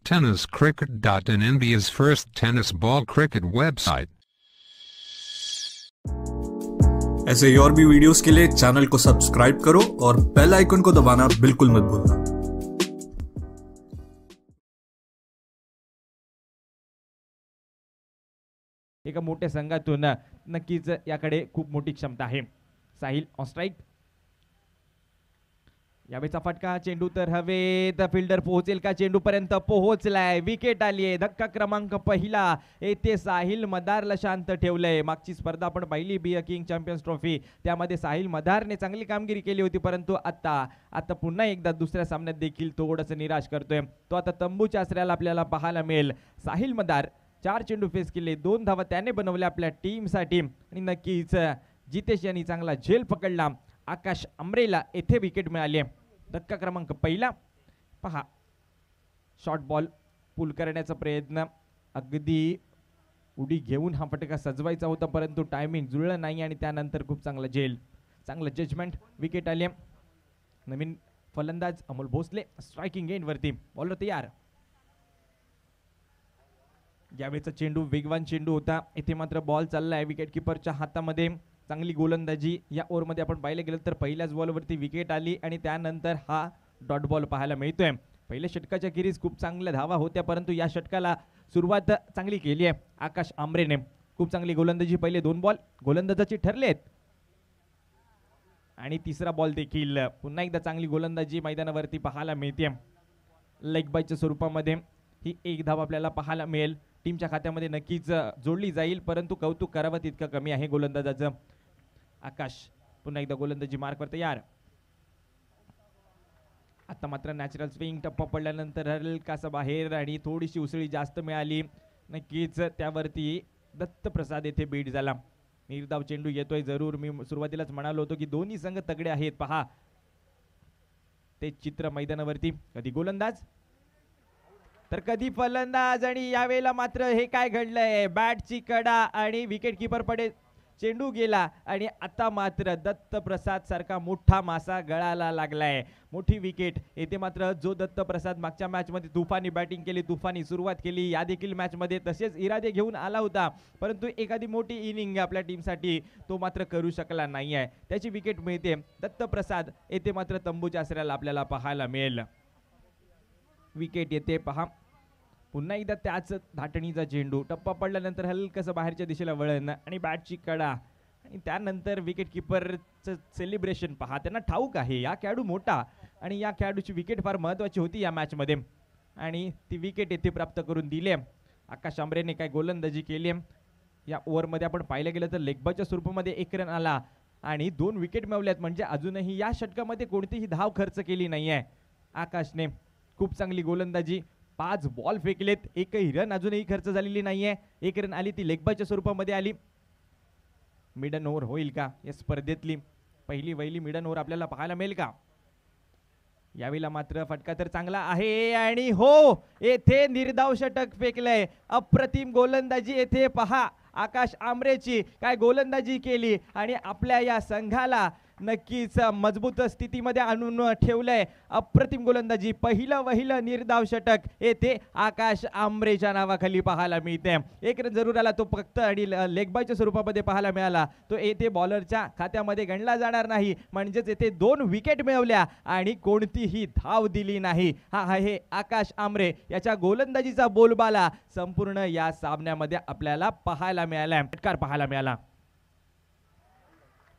tenniscricket.in, India's first tennis ball cricket website. ऐसे और भी वीडियोस के लिए चैनल को सब्सक्राइब करो और बेल आइकन को दबाना बिल्कुल मत भूलना। एका मोठ्या संघातून नक्कीच याकडे खूप मोठी क्षमता आहे। साहिल ऑन स्ट्राइक, यावेळेचा फटका, चेंडू तर हवेत, फिल्डर पोहोचेल का? चेंडू पर्यंत पोहोचलाय, विकेट आली आहे। धक्का क्रमांक पहिला, येथे साहिल मदारला शांत ठेवलंय। मागची स्पर्धा आपण पाहिली be a king champions trophy, त्यामध्ये साहिल मदारने चांगली कामगिरी केली होती, परंतु आता पुन्हा एकदा दुसऱ्या सामन्यात देखील थोडंसं निराश करतोय। तो आता तंबूच्या आसऱ्याला आपल्याला पाहायला मिळेल। साहिल मदार 4 चेंडू फेस केले, 2 धावा त्याने बनवल्या आपल्या टीमसाठी आणि नक्कीच जितेश यांनी चांगला झेल पकडला। आकाश आमरेला येथे विकेट मिळाली। धक्का क्रमांक पहिला, पहा शॉर्ट बॉल पुल करण्याचा प्रयत्न, अगदी उडी घेऊन हा फटका सजवायचा होता, परंतु टायमिंग जुळलं नाही आणि त्यानंतर खूप चांगला झेल, चांगलं जजमेंट, विकेट आले। नवीन फलंदाज अमोल भोसले स्ट्रायकिंग एंड वरती, बॉलर तयार। यावेळेचा चेंडू वेगवान चेंडू होता, इथे मात्र बॉल चाललाय विकेट किपरच्या हातामध्ये। चांगली गोलंदाजी या ओव्हरमध्ये आपण पाहिलं गेलं तर पहिल्याच बॉलवरती विकेट आली आणि त्यानंतर हा डॉट बॉल पाहायला मिळतोय। पहिल्या षटकाच्या खेरीज खूप चांगल्या धावा होत्या, परंतु या षटकाला सुरुवात चांगली केली आहे आकाश आमरेने। खूप चांगली गोलंदाजी, पहिले 2 बॉल गोलंदाजाची ठरलेत आणि तिसरा बॉल देखील पुन्हा एकदा चांगली गोलंदाजी मैदानावरती पाहायला मिळते। लेग बायच्या स्वरूपामध्ये ही 1 धाव आपल्याला पाहायला मिळेल, टीमच्या खात्यामध्ये नक्कीच जोडली जाईल, परंतु कौतुक करावं तितकं कमी आहे गोलंदाजाचं। आकाश पुन्हा एकदा गोलंदाजी मार्कवर तयार। आता मात्र नॅचरल स्विंग, टप्पा पडल्यानंतर हलकासा बाहेर आणि थोडीशी उसळी जास्त मिळाली, नक्कीच त्यावरती दत्त प्रसाद येथे बीट झाला। निर्धाव चेंडू येतोय जरूर, मी सुरुवातीलाच म्हणालो होतो की दोन्ही संघ तगडे आहेत। पहा ते चित्र मैदानावरती, कधी गोलंदाज तर कधी फलंदाज, आणि यावेळेला मात्र हे काय घडलंय, बॅटची कडा आणि विकेट किपर पडे चेंडू गेला आणि आता मात्र दत्त प्रसाद सारखा मोठा मासा गळाला लागलाय। मोठी विकेट येथे मात्र जो दत्त प्रसाद मागच्या मॅच मध्ये तुफानी बॅटिंग केली, तुफानी सुरुवात केली, या देखील मॅच मध्ये तसेच इरादे घेऊन आला होता, परंतु एखादी मोठी इनिंग आपल्या टीमसाठी तो मात्र करू शकला नाही आहे। त्याची विकेट मिळते। दत्त प्रसाद येथे मात्र तंबूच्या आसऱ्याला आपल्याला पाहायला मिळेल। विकेट येते, पहा पुन्हा एकदा त्याच धाटणीचा चेंडू, टप्पा पडल्यानंतर हलकसं बाहेरच्या दिशेला वळण आणि बॅटची कडा आणि त्यानंतर विकेट किपरचं सेलिब्रेशन, पहा त्यांना ठाऊक आहे या खेळाडू मोठा आणि या खेळाडूची विकेट फार महत्त्वाची होती या मॅच मध्ये आणि ती विकेट येथे प्राप्त करून दिली। आकाश आमरेने काय गोलंदाजी केली। या ओव्हरमध्ये आपण पाहिलं गेलं तर लेगबाच्या स्वरूपामध्ये 1 रन आला आणि 2 विकेट मिळवल्यात, म्हणजे अजूनही या षटकामध्ये कोणतीही धाव खर्च केली नाहीये आकाशने। खूप चांगली गोलंदाजी, 5 बॉल फेकलेत, एकही रन अजूनही खर्च झालेली नाहीये। 1 रन आली, ती लेगबाच्या स्वरूपामध्ये आली। मिडन ओव्हर होईल का या स्पर्धेतली पहिली मिडन ओव्हर आपल्याला पाहायला मिळेल का? यावेळेला मात्र फटका तर चांगला आहे आणि हो, येथे निर्धाव षटक फेकलंय। अप्रतिम गोलंदाजी येथे पहा, आकाश आमरेची काय गोलंदाजी केली आणि आपल्या या संघाला नक्कीच मजबूत स्थितीमध्ये आणून ठेवलंय। अप्रतिम गोलंदाजी, पहिलं निर्धाव षटक येथे आकाश आमरेच्या नावाखाली पाहायला मिळते। 1 रन जरूर आला तो फक्त आणि लेग बायच्या स्वरूपामध्ये पाहायला मिळाला, तो येथे बॉलरच्या खात्यामध्ये गणला जाणार नाही, म्हणजेच येथे 2 विकेट मिळवल्या आणि कोणतीही धाव दिली नाही। हा आहे आकाश आमरे, याच्या गोलंदाजीचा बोलबाला संपूर्ण या सामन्यामध्ये आपल्याला पाहायला मिळाला, फटकार पाहायला मिळाला।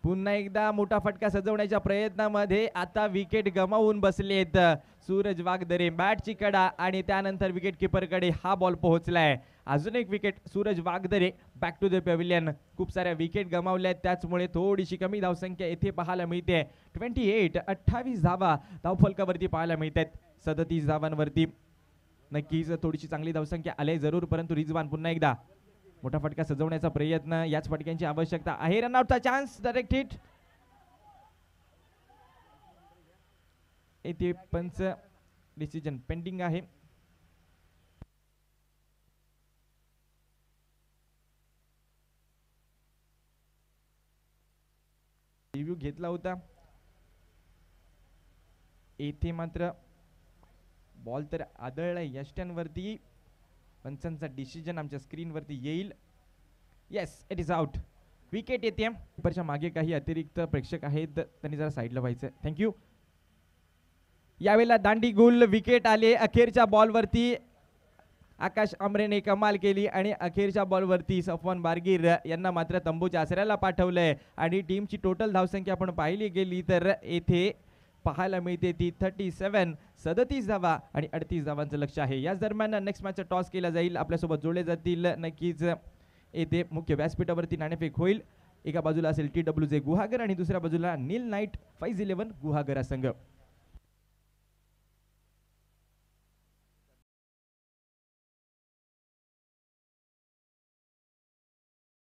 पुन्हा एकदा मोठा फटका सजवण्याच्या प्रयत्नामध्ये आता विकेट गमावून बसलेत सूरज वागदरे। बॅटची कडा आणि त्यानंतर विकेट किपरकडे हा बॉल पोहोचलाय। अजून एक wicket Suraj Wagdare, back to the pavilion. खूप साऱ्या विकेट गमावल्यात, त्याचमुळे थोडीशी कमी धावसंख्या येथे पाहायला मिळते। 28 धावा धावफलकावरती पाहायला मिळतात, 37 धावांवरती नक्कीच थोडीशी चांगली धावसंख्या आले जरूर, परंतु रिजवान पुन्हा एकदा मोठा फटका सजवण्याचा प्रयत्न, याच फटक्यांची आवश्यकता आहे। रनआउटचा चान्स, डायरेक्ट हिट, येथे पंच डिसिजन पेंडिंग आहे। रिव्ह्यू घेतला होता, येथे मात्र बॉल तर आदळलाय यष्ट्यांवरती. पंचांचा डिसिजन आमच्या स्क्रीनवरती येईल. Yes, it is out. Wicket येते. कीपरच्या मागे काही अतिरिक्त प्रेक्षक आहेत, त्यांनी जरा साईडला व्हायचं. थँक्यू. यावेळेला दांडी गुल विकेट आले अखेरच्या बॉलवरती. आकाश आमरेने कमाल केली आणि अखेरच्या बॉलवरती सफवान बारगीर यांना मात्र तंबूच्या आसऱ्याला पाठवलंय. आणि टीमची टोटल धावसंख्या आपण पाहिली गेली तर येथे पाहायला मिळते ती 37 धावा आणि 38 धावांचं लक्ष आहे. याच दरम्यान नेक्स्ट मॅचचा टॉस केला जाईल. आपल्यासोबत जोडले जातील नक्कीच. येथे मुख्य व्यासपीठावरती नाणेफेक होईल. एका बाजूला असेल TWJ गुहागर आणि दुसऱ्या बाजूला नील नाईट 511 गुहागर संघ.